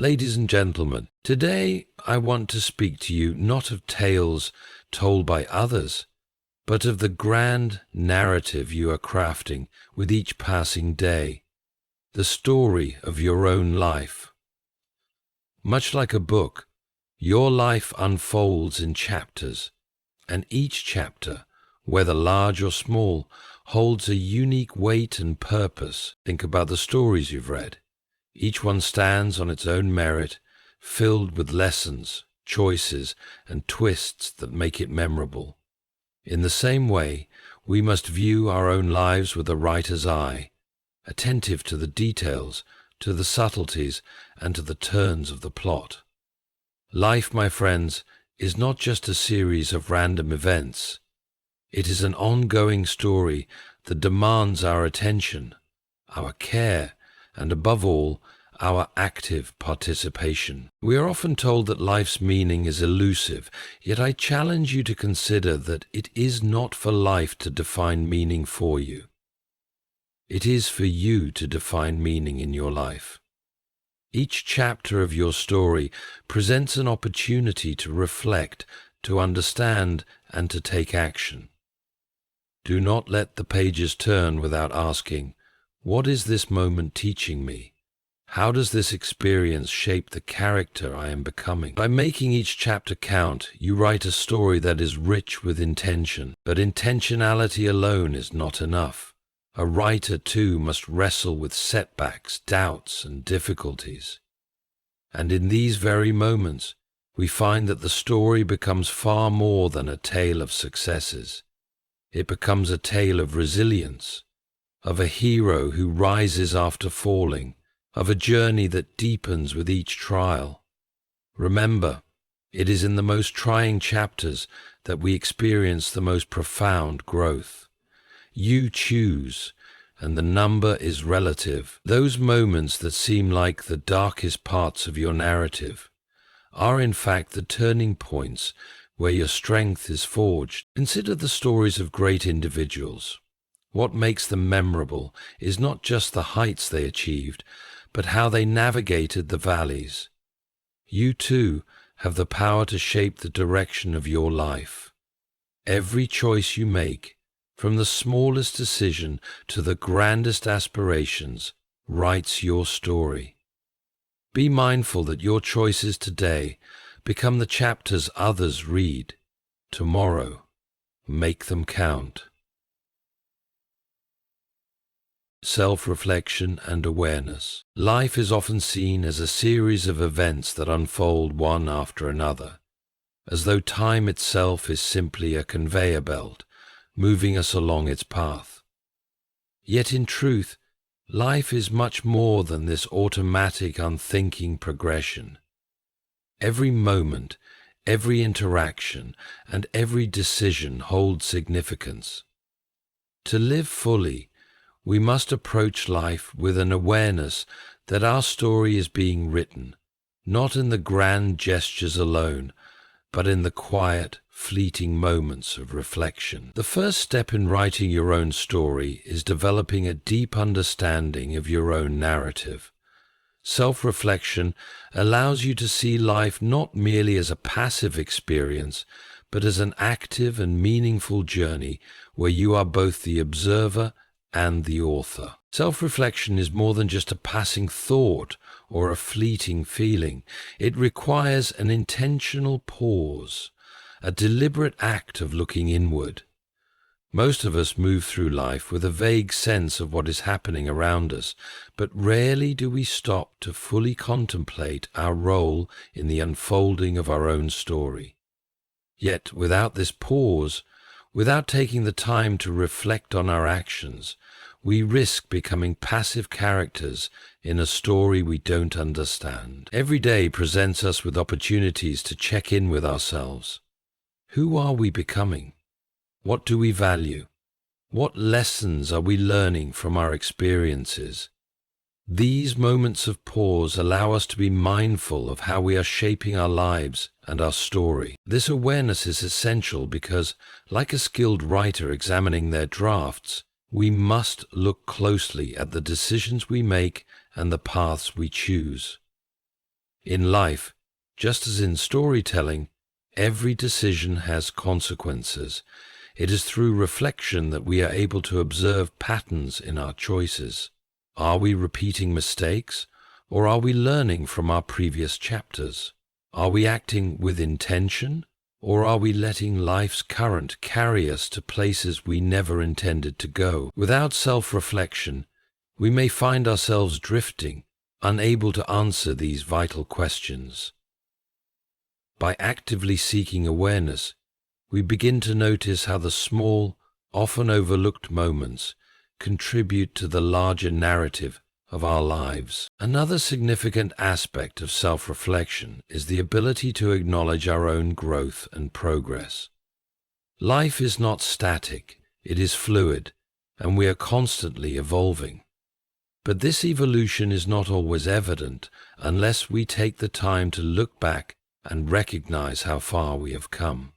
Ladies and gentlemen, today I want to speak to you not of tales told by others, but of the grand narrative you are crafting with each passing day, the story of your own life. Much like a book, your life unfolds in chapters, and each chapter, whether large or small, holds a unique weight and purpose. Think about the stories you've read. Each one stands on its own merit, filled with lessons, choices, and twists that make it memorable. In the same way, we must view our own lives with a writer's eye, attentive to the details, to the subtleties, and to the turns of the plot. Life, my friends, is not just a series of random events. It is an ongoing story that demands our attention, our care, and above all, our active participation. We are often told that life's meaning is elusive, yet I challenge you to consider that it is not for life to define meaning for you. It is for you to define meaning in your life. Each chapter of your story presents an opportunity to reflect, to understand, and to take action. Do not let the pages turn without asking, what is this moment teaching me? How does this experience shape the character I am becoming? By making each chapter count, you write a story that is rich with intention. But intentionality alone is not enough. A writer, too, must wrestle with setbacks, doubts, and difficulties. And in these very moments, we find that the story becomes far more than a tale of successes. It becomes a tale of resilience, of a hero who rises after falling, of a journey that deepens with each trial. Remember, it is in the most trying chapters that we experience the most profound growth. You choose, and the number is relative. Those moments that seem like the darkest parts of your narrative are in fact the turning points where your strength is forged. Consider the stories of great individuals. What makes them memorable is not just the heights they achieved, but how they navigated the valleys. You too have the power to shape the direction of your life. Every choice you make, from the smallest decision to the grandest aspirations, writes your story. Be mindful that your choices today become the chapters others read. Tomorrow, make them count. Self-reflection and awareness. Life is often seen as a series of events that unfold one after another, as though time itself is simply a conveyor belt, moving us along its path. Yet in truth, life is much more than this automatic, unthinking progression. Every moment, every interaction, and every decision holds significance. To live fully, we must approach life with an awareness that our story is being written, not in the grand gestures alone, but in the quiet, fleeting moments of reflection. The first step in writing your own story is developing a deep understanding of your own narrative. Self-reflection allows you to see life not merely as a passive experience, but as an active and meaningful journey where you are both the observer and the author. Self-reflection is more than just a passing thought or a fleeting feeling. It requires an intentional pause, a deliberate act of looking inward. Most of us move through life with a vague sense of what is happening around us, but rarely do we stop to fully contemplate our role in the unfolding of our own story. Yet without this pause, without taking the time to reflect on our actions, we risk becoming passive characters in a story we don't understand. Every day presents us with opportunities to check in with ourselves. Who are we becoming? What do we value? What lessons are we learning from our experiences? These moments of pause allow us to be mindful of how we are shaping our lives and our story. This awareness is essential because, like a skilled writer examining their drafts, we must look closely at the decisions we make and the paths we choose. In life, just as in storytelling, every decision has consequences. It is through reflection that we are able to observe patterns in our choices. Are we repeating mistakes, or are we learning from our previous chapters? Are we acting with intention, or are we letting life's current carry us to places we never intended to go? Without self-reflection, we may find ourselves drifting, unable to answer these vital questions. By actively seeking awareness, we begin to notice how the small, often overlooked moments contribute to the larger narrative of our lives. Another significant aspect of self-reflection is the ability to acknowledge our own growth and progress. Life is not static, it is fluid, and we are constantly evolving. But this evolution is not always evident unless we take the time to look back and recognize how far we have come.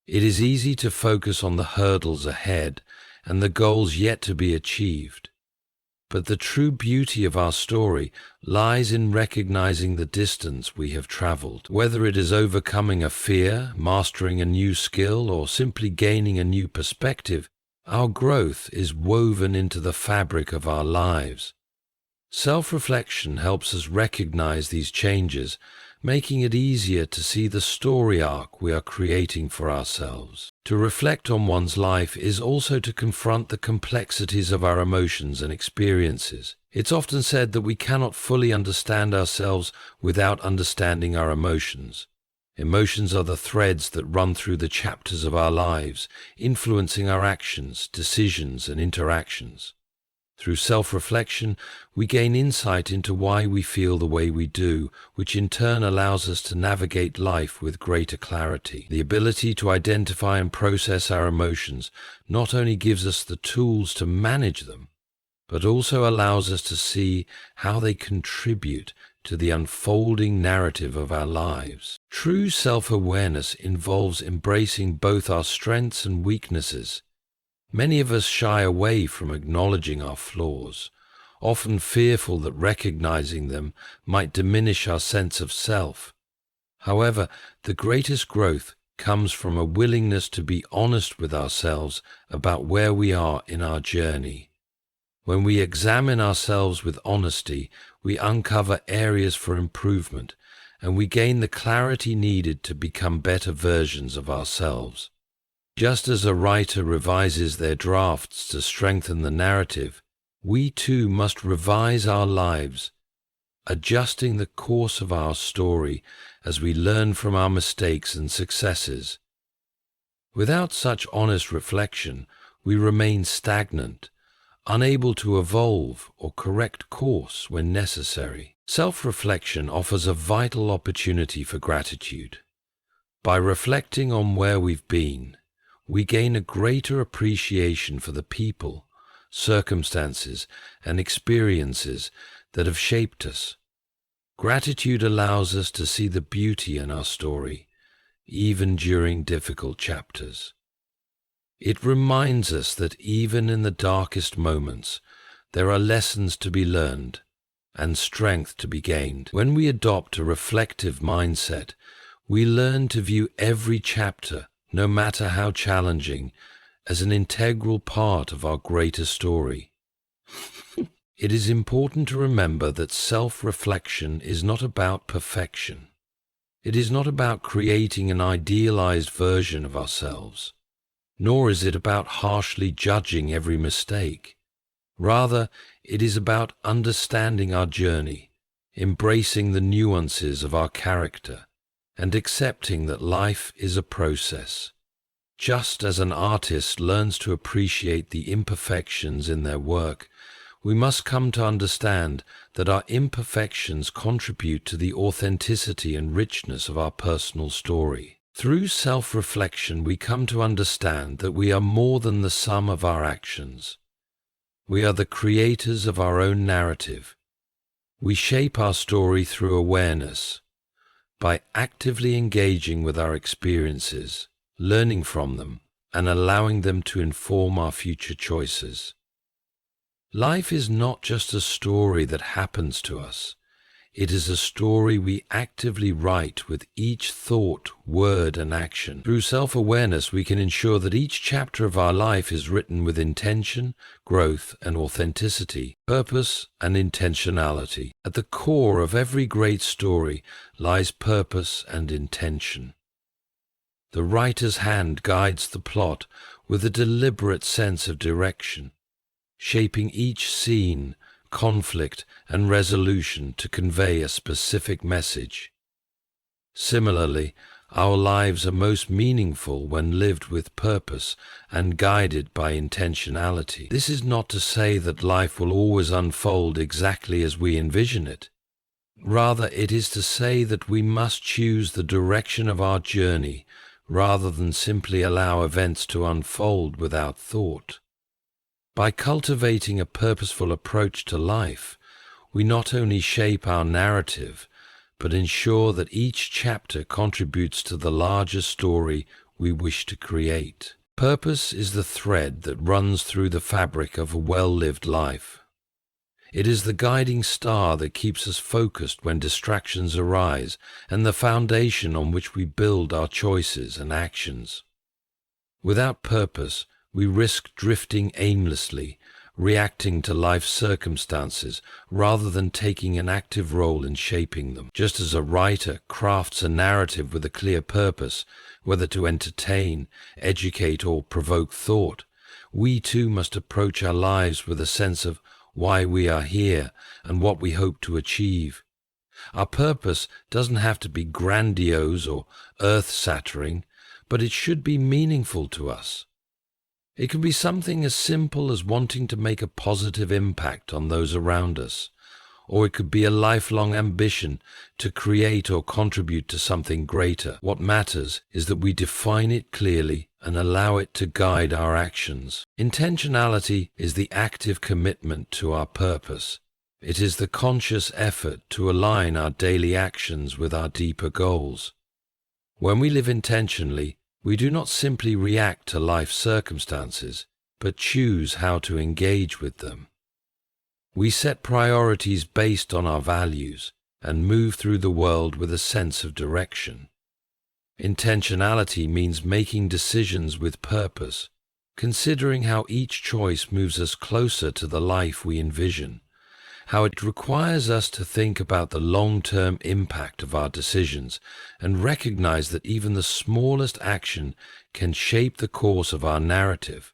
It is easy to focus on the hurdles ahead and the goals yet to be achieved. But the true beauty of our story lies in recognizing the distance we have traveled. Whether it is overcoming a fear, mastering a new skill, or simply gaining a new perspective, our growth is woven into the fabric of our lives. Self-reflection helps us recognize these changes, making it easier to see the story arc we are creating for ourselves. To reflect on one's life is also to confront the complexities of our emotions and experiences. It's often said that we cannot fully understand ourselves without understanding our emotions. Emotions are the threads that run through the chapters of our lives, influencing our actions, decisions, and interactions. Through self-reflection, we gain insight into why we feel the way we do, which in turn allows us to navigate life with greater clarity. The ability to identify and process our emotions not only gives us the tools to manage them, but also allows us to see how they contribute to the unfolding narrative of our lives. True self-awareness involves embracing both our strengths and weaknesses. Many of us shy away from acknowledging our flaws, often fearful that recognizing them might diminish our sense of self. However, the greatest growth comes from a willingness to be honest with ourselves about where we are in our journey. When we examine ourselves with honesty, we uncover areas for improvement, and we gain the clarity needed to become better versions of ourselves. Just as a writer revises their drafts to strengthen the narrative, we too must revise our lives, adjusting the course of our story as we learn from our mistakes and successes. Without such honest reflection, we remain stagnant, unable to evolve or correct course when necessary. Self-reflection offers a vital opportunity for gratitude. By reflecting on where we've been, we gain a greater appreciation for the people, circumstances, and experiences that have shaped us. Gratitude allows us to see the beauty in our story, even during difficult chapters. It reminds us that even in the darkest moments, there are lessons to be learned and strength to be gained. When we adopt a reflective mindset, we learn to view every chapter, no matter how challenging, as an integral part of our greater story. It is important to remember that self-reflection is not about perfection. It is not about creating an idealized version of ourselves, nor is it about harshly judging every mistake. Rather, it is about understanding our journey, embracing the nuances of our character, and accepting that life is a process. Just as an artist learns to appreciate the imperfections in their work, we must come to understand that our imperfections contribute to the authenticity and richness of our personal story. Through self-reflection, we come to understand that we are more than the sum of our actions. We are the creators of our own narrative. We shape our story through awareness, by actively engaging with our experiences, learning from them, and allowing them to inform our future choices. Life is not just a story that happens to us. It is a story we actively write with each thought, word, and action. Through self-awareness, we can ensure that each chapter of our life is written with intention, growth, and authenticity, purpose, and intentionality. At the core of every great story lies purpose and intention. The writer's hand guides the plot with a deliberate sense of direction, shaping each scene, conflict, and resolution to convey a specific message. Similarly, our lives are most meaningful when lived with purpose and guided by intentionality. This is not to say that life will always unfold exactly as we envision it. Rather, it is to say that we must choose the direction of our journey rather than simply allow events to unfold without thought. By cultivating a purposeful approach to life, we not only shape our narrative, but ensure that each chapter contributes to the larger story we wish to create. Purpose is the thread that runs through the fabric of a well-lived life. It is the guiding star that keeps us focused when distractions arise, and the foundation on which we build our choices and actions. Without purpose, we risk drifting aimlessly, reacting to life's circumstances rather than taking an active role in shaping them. Just as a writer crafts a narrative with a clear purpose, whether to entertain, educate, or provoke thought, we too must approach our lives with a sense of why we are here and what we hope to achieve. Our purpose doesn't have to be grandiose or earth-shattering, but it should be meaningful to us. It can be something as simple as wanting to make a positive impact on those around us, or it could be a lifelong ambition to create or contribute to something greater. What matters is that we define it clearly and allow it to guide our actions. Intentionality is the active commitment to our purpose. It is the conscious effort to align our daily actions with our deeper goals. When we live intentionally, we do not simply react to life's circumstances, but choose how to engage with them. We set priorities based on our values and move through the world with a sense of direction. Intentionality means making decisions with purpose, considering how each choice moves us closer to the life we envision, how it requires us to think about the long-term impact of our decisions and recognize that even the smallest action can shape the course of our narrative.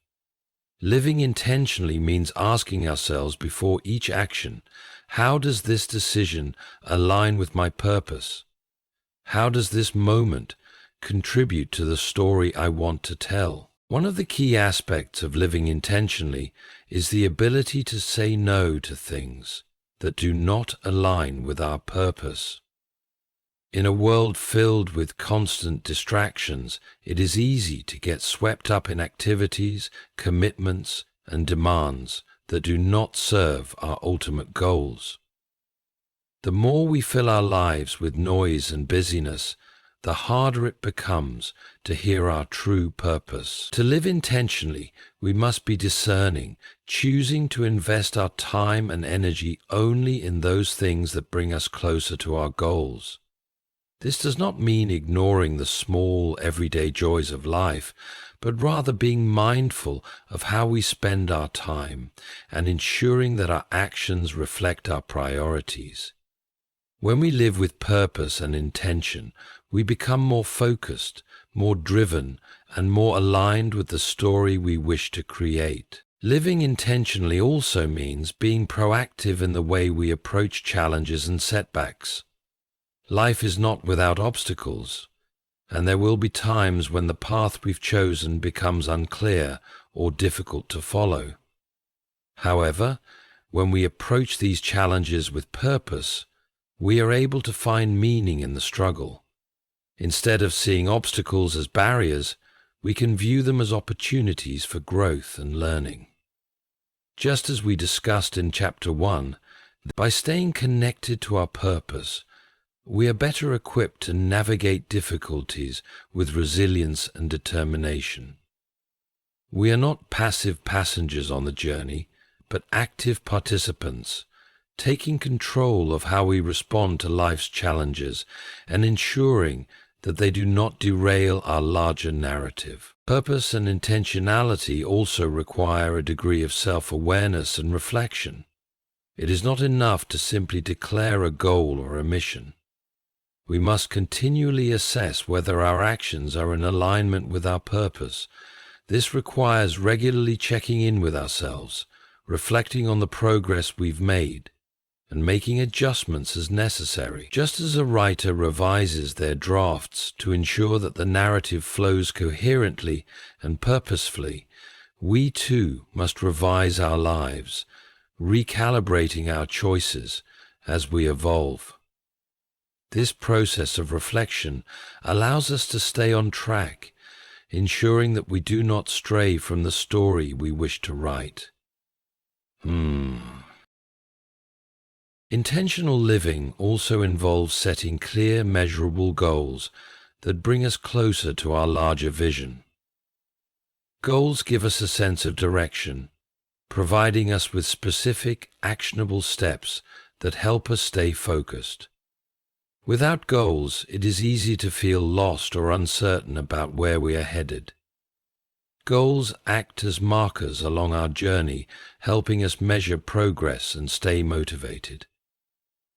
Living intentionally means asking ourselves before each action, how does this decision align with my purpose? How does this moment contribute to the story I want to tell? One of the key aspects of living intentionally is the ability to say no to things that do not align with our purpose. In a world filled with constant distractions, it is easy to get swept up in activities, commitments, and demands that do not serve our ultimate goals. The more we fill our lives with noise and busyness, the harder it becomes to hear our true purpose. To live intentionally, we must be discerning, choosing to invest our time and energy only in those things that bring us closer to our goals. This does not mean ignoring the small, everyday joys of life, but rather being mindful of how we spend our time and ensuring that our actions reflect our priorities. When we live with purpose and intention, we become more focused, more driven, and more aligned with the story we wish to create. Living intentionally also means being proactive in the way we approach challenges and setbacks. Life is not without obstacles, and there will be times when the path we've chosen becomes unclear or difficult to follow. However, when we approach these challenges with purpose, we are able to find meaning in the struggle. Instead of seeing obstacles as barriers, we can view them as opportunities for growth and learning. Just as we discussed in Chapter 1, by staying connected to our purpose, we are better equipped to navigate difficulties with resilience and determination. We are not passive passengers on the journey, but active participants, taking control of how we respond to life's challenges and ensuring that they do not derail our larger narrative. Purpose and intentionality also require a degree of self-awareness and reflection. It is not enough to simply declare a goal or a mission. We must continually assess whether our actions are in alignment with our purpose. This requires regularly checking in with ourselves, reflecting on the progress we've made, and making adjustments as necessary. Just as a writer revises their drafts to ensure that the narrative flows coherently and purposefully, we too must revise our lives, recalibrating our choices as we evolve. This process of reflection allows us to stay on track, ensuring that we do not stray from the story we wish to write. Intentional living also involves setting clear, measurable goals that bring us closer to our larger vision. Goals give us a sense of direction, providing us with specific, actionable steps that help us stay focused. Without goals, it is easy to feel lost or uncertain about where we are headed. Goals act as markers along our journey, helping us measure progress and stay motivated.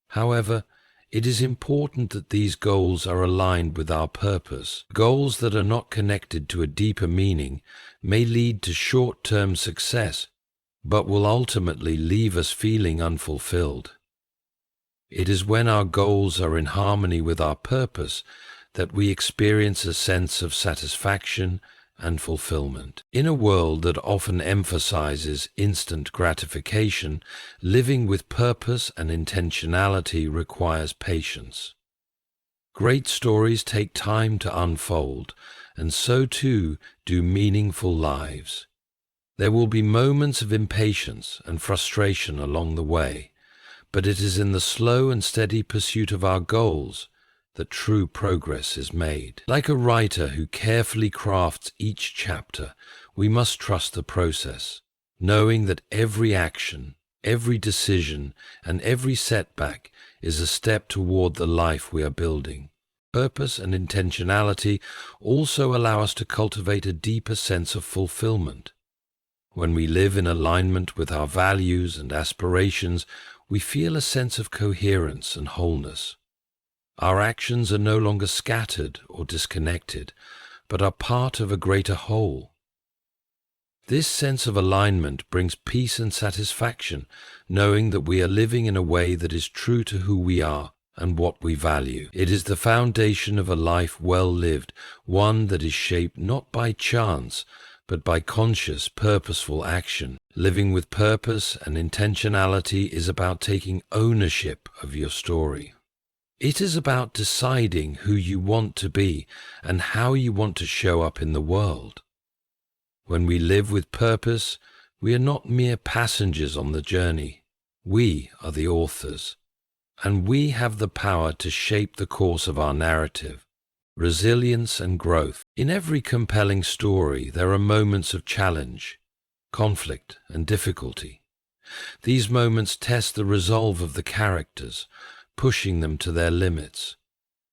However, it is important that these goals are aligned with our purpose. Goals that are not connected to a deeper meaning may lead to short-term success, but will ultimately leave us feeling unfulfilled. It is when our goals are in harmony with our purpose that we experience a sense of satisfaction and fulfillment. In a world that often emphasizes instant gratification, living with purpose and intentionality requires patience. Great stories take time to unfold, and so too do meaningful lives. There will be moments of impatience and frustration along the way, but it is in the slow and steady pursuit of our goals that true progress is made. Like a writer who carefully crafts each chapter, we must trust the process, knowing that every action, every decision, and every setback is a step toward the life we are building. Purpose and intentionality also allow us to cultivate a deeper sense of fulfillment. When we live in alignment with our values and aspirations, we feel a sense of coherence and wholeness. Our actions are no longer scattered or disconnected, but are part of a greater whole. This sense of alignment brings peace and satisfaction, knowing that we are living in a way that is true to who we are and what we value. It is the foundation of a life well lived, one that is shaped not by chance, but by conscious, purposeful action. Living with purpose and intentionality is about taking ownership of your story. It is about deciding who you want to be and how you want to show up in the world. When we live with purpose, we are not mere passengers on the journey. We are the authors, and we have the power to shape the course of our narrative. Resilience and growth. In every compelling story, there are moments of challenge, conflict, and difficulty. These moments test the resolve of the characters, pushing them to their limits,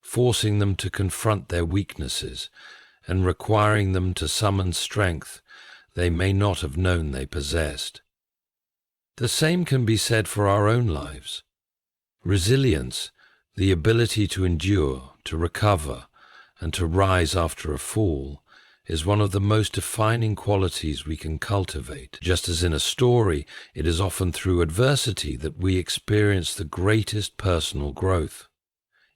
forcing them to confront their weaknesses, and requiring them to summon strength they may not have known they possessed. The same can be said for our own lives. Resilience, the ability to endure, to recover, and to rise after a fall, is one of the most defining qualities we can cultivate. Just as in a story, it is often through adversity that we experience the greatest personal growth.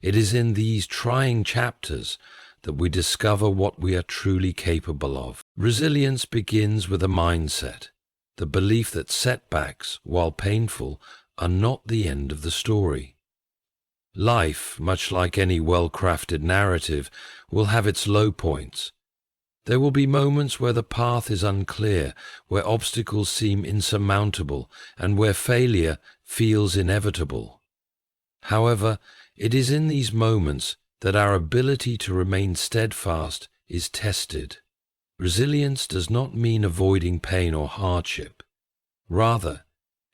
It is in these trying chapters that we discover what we are truly capable of. Resilience begins with a mindset, the belief that setbacks, while painful, are not the end of the story. Life, much like any well-crafted narrative, will have its low points. There will be moments where the path is unclear, where obstacles seem insurmountable, and where failure feels inevitable. However, it is in these moments that our ability to remain steadfast is tested. Resilience does not mean avoiding pain or hardship. Rather,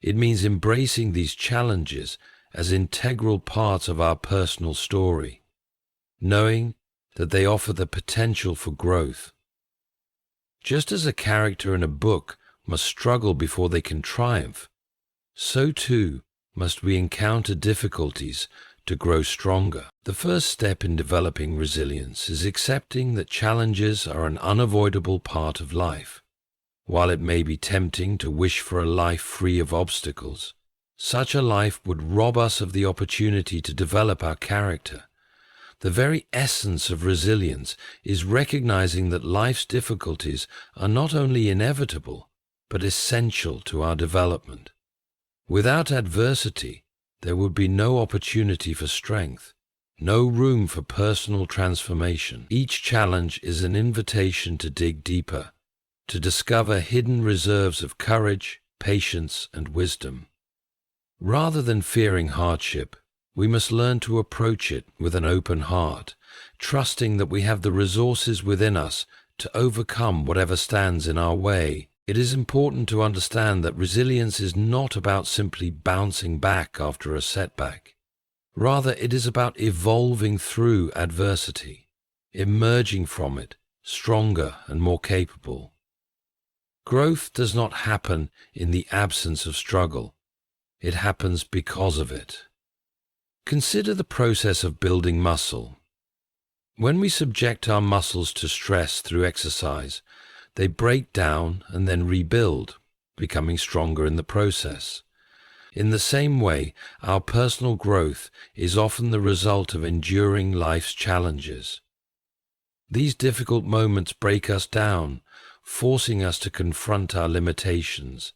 It means embracing these challenges as integral parts of our personal story, knowing that they offer the potential for growth. Just as a character in a book must struggle before they can triumph, so too must we encounter difficulties to grow stronger. The first step in developing resilience is accepting that challenges are an unavoidable part of life. While it may be tempting to wish for a life free of obstacles, such a life would rob us of the opportunity to develop our character. The very essence of resilience is recognizing that life's difficulties are not only inevitable, but essential to our development. Without adversity, there would be no opportunity for strength, no room for personal transformation. Each challenge is an invitation to dig deeper, to discover hidden reserves of courage, patience, and wisdom. Rather than fearing hardship, we must learn to approach it with an open heart, trusting that we have the resources within us to overcome whatever stands in our way. It is important to understand that resilience is not about simply bouncing back after a setback. Rather, it is about evolving through adversity, emerging from it stronger and more capable. Growth does not happen in the absence of struggle. It happens because of it. Consider the process of building muscle. When we subject our muscles to stress through exercise, they break down and then rebuild, becoming stronger in the process. In the same way, our personal growth is often the result of enduring life's challenges. These difficult moments break us down, forcing us to confront our limitations,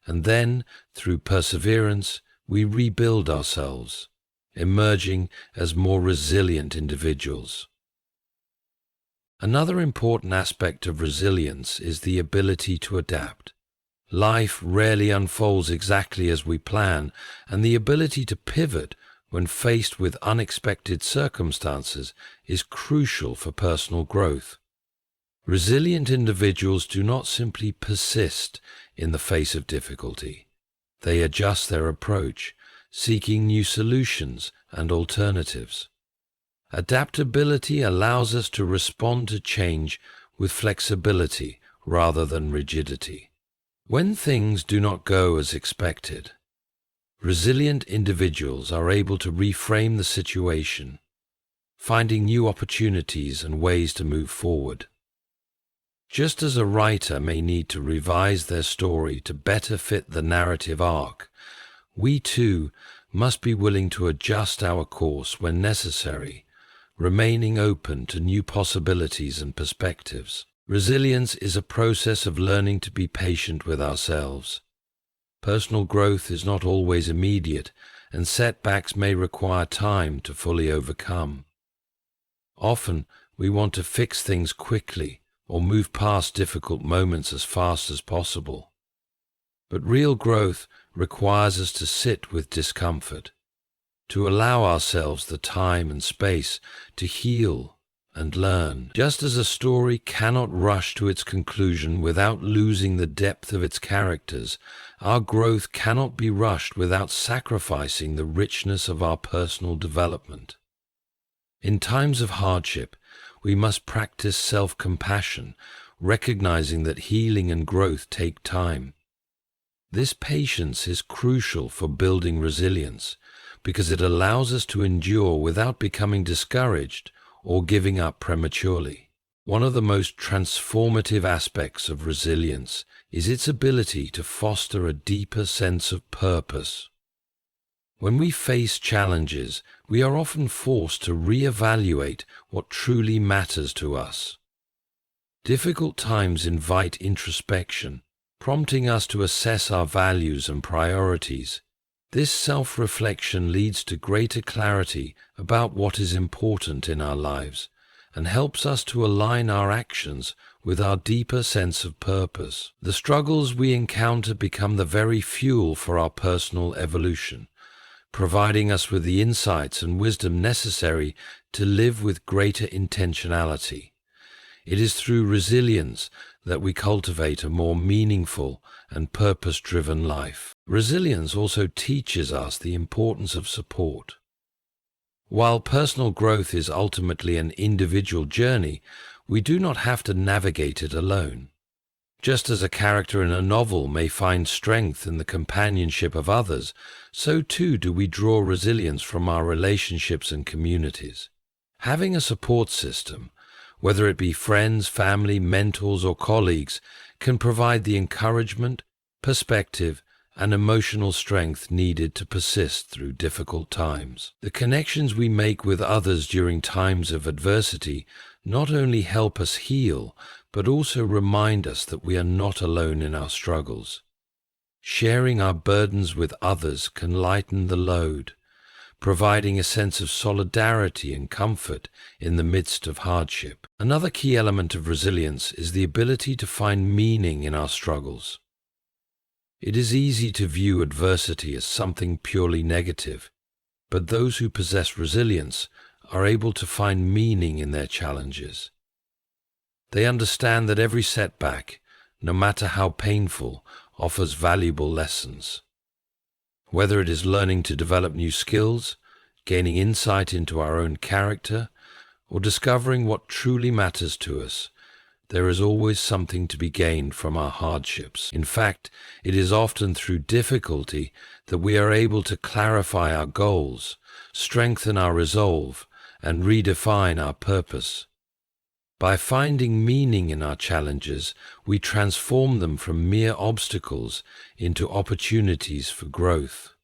and then, through perseverance, we rebuild ourselves, emerging as more resilient individuals. Another important aspect of resilience is the ability to adapt. Life rarely unfolds exactly as we plan, and the ability to pivot when faced with unexpected circumstances is crucial for personal growth. Resilient individuals do not simply persist in the face of difficulty. They adjust their approach, seeking new solutions and alternatives. Adaptability allows us to respond to change with flexibility rather than rigidity. When things do not go as expected, resilient individuals are able to reframe the situation, finding new opportunities and ways to move forward. Just as a writer may need to revise their story to better fit the narrative arc, we too must be willing to adjust our course when necessary, remaining open to new possibilities and perspectives. Resilience is a process of learning to be patient with ourselves. Personal growth is not always immediate, and setbacks may require time to fully overcome. Often, we want to fix things quickly or move past difficult moments as fast as possible. But real growth requires us to sit with discomfort, to allow ourselves the time and space to heal and learn. Just as a story cannot rush to its conclusion without losing the depth of its characters, our growth cannot be rushed without sacrificing the richness of our personal development. In times of hardship, we must practice self-compassion, recognizing that healing and growth take time. This patience is crucial for building resilience because it allows us to endure without becoming discouraged or giving up prematurely. One of the most transformative aspects of resilience is its ability to foster a deeper sense of purpose. When we face challenges, we are often forced to reevaluate what truly matters to us. Difficult times invite introspection, prompting us to assess our values and priorities. This self-reflection leads to greater clarity about what is important in our lives and helps us to align our actions with our deeper sense of purpose. The struggles we encounter become the very fuel for our personal evolution, providing us with the insights and wisdom necessary to live with greater intentionality. It is through resilience that we cultivate a more meaningful and purpose-driven life. Resilience also teaches us the importance of support. While personal growth is ultimately an individual journey, we do not have to navigate it alone. Just as a character in a novel may find strength in the companionship of others, so too do we draw resilience from our relationships and communities. Having a support system, whether it be friends, family, mentors, or colleagues, can provide the encouragement, perspective, and emotional strength needed to persist through difficult times. The connections we make with others during times of adversity not only help us heal, but also remind us that we are not alone in our struggles. Sharing our burdens with others can lighten the load, providing a sense of solidarity and comfort in the midst of hardship. Another key element of resilience is the ability to find meaning in our struggles. It is easy to view adversity as something purely negative, but those who possess resilience are able to find meaning in their challenges. They understand that every setback, no matter how painful, offers valuable lessons. Whether it is learning to develop new skills, gaining insight into our own character, or discovering what truly matters to us, there is always something to be gained from our hardships. In fact, it is often through difficulty that we are able to clarify our goals, strengthen our resolve, and redefine our purpose. By finding meaning in our challenges, we transform them from mere obstacles into opportunities for growth.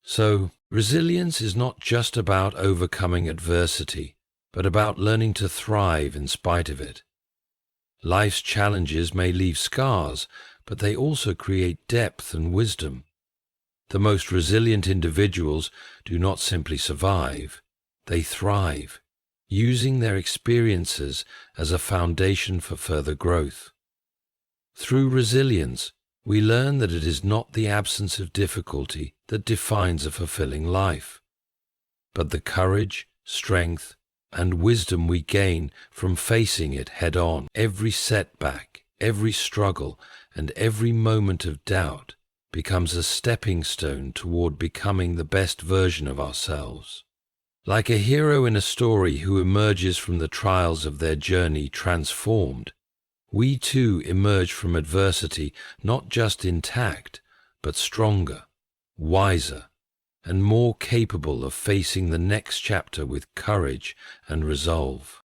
So, resilience is not just about overcoming adversity, but about learning to thrive in spite of it. Life's challenges may leave scars, but they also create depth and wisdom. The most resilient individuals do not simply survive, they thrive, using their experiences as a foundation for further growth. Through resilience, we learn that it is not the absence of difficulty that defines a fulfilling life, but the courage, strength, and wisdom we gain from facing it head-on. Every setback, every struggle, and every moment of doubt becomes a stepping stone toward becoming the best version of ourselves. Like a hero in a story who emerges from the trials of their journey transformed, we too emerge from adversity not just intact, but stronger, wiser, and more capable of facing the next chapter with courage and resolve.